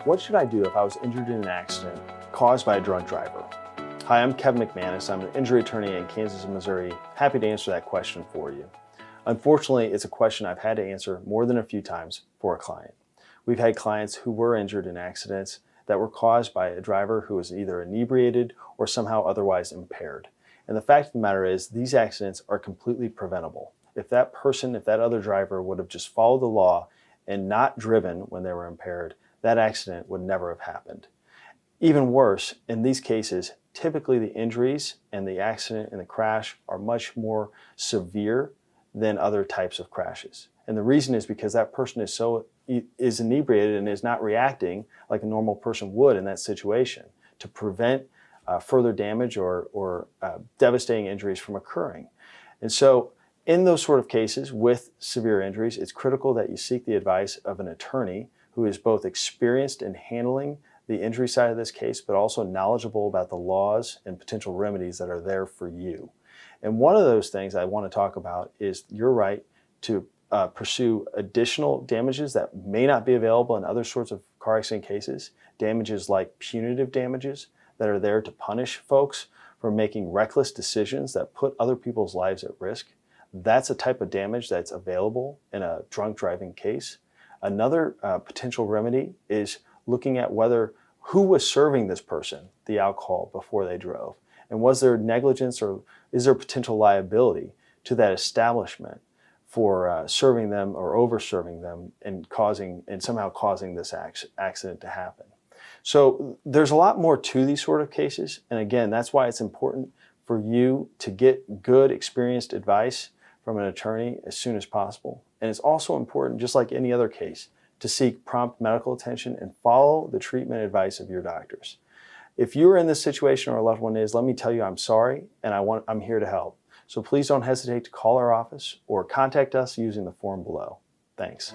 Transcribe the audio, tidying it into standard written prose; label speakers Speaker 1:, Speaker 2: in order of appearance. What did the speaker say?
Speaker 1: What should I do if I was injured in an accident caused by a drunk driver? Hi, I'm Kevin McManus. I'm an injury attorney in Kansas and Missouri. Happy to answer that question for you. Unfortunately, it's a question I've had to answer more than a few times for a client. We've had clients who were injured in accidents that were caused by a driver who was either inebriated or somehow otherwise impaired. And the fact of the matter is, these accidents are completely preventable. If that other driver would have just followed the law and not driven when they were impaired, that accident would never have happened. Even worse, in these cases, typically the injuries and the accident and the crash are much more severe than other types of crashes. And the reason is because that person is inebriated and is not reacting like a normal person would in that situation to prevent further damage or devastating injuries from occurring. And so in those sort of cases with severe injuries, it's critical that you seek the advice of an attorney who is both experienced in handling the injury side of this case, but also knowledgeable about the laws and potential remedies that are there for you. And one of those things I want to talk about is your right to pursue additional damages that may not be available in other sorts of car accident cases, damages like punitive damages that are there to punish folks for making reckless decisions that put other people's lives at risk. That's a type of damage that's available in a drunk driving case. Another potential remedy is looking at who was serving this person the alcohol before they drove, and was there negligence or is there potential liability to that establishment for serving them or over serving them and somehow causing this accident to happen. So there's a lot more to these sort of cases, and again, that's why it's important for you to get good, experienced advice from an attorney as soon as possible. And it's also important, just like any other case, to seek prompt medical attention and follow the treatment advice of your doctors. If you're in this situation or a loved one is, let me tell you I'm sorry and I'm here to help. So please don't hesitate to call our office or contact us using the form below. Thanks.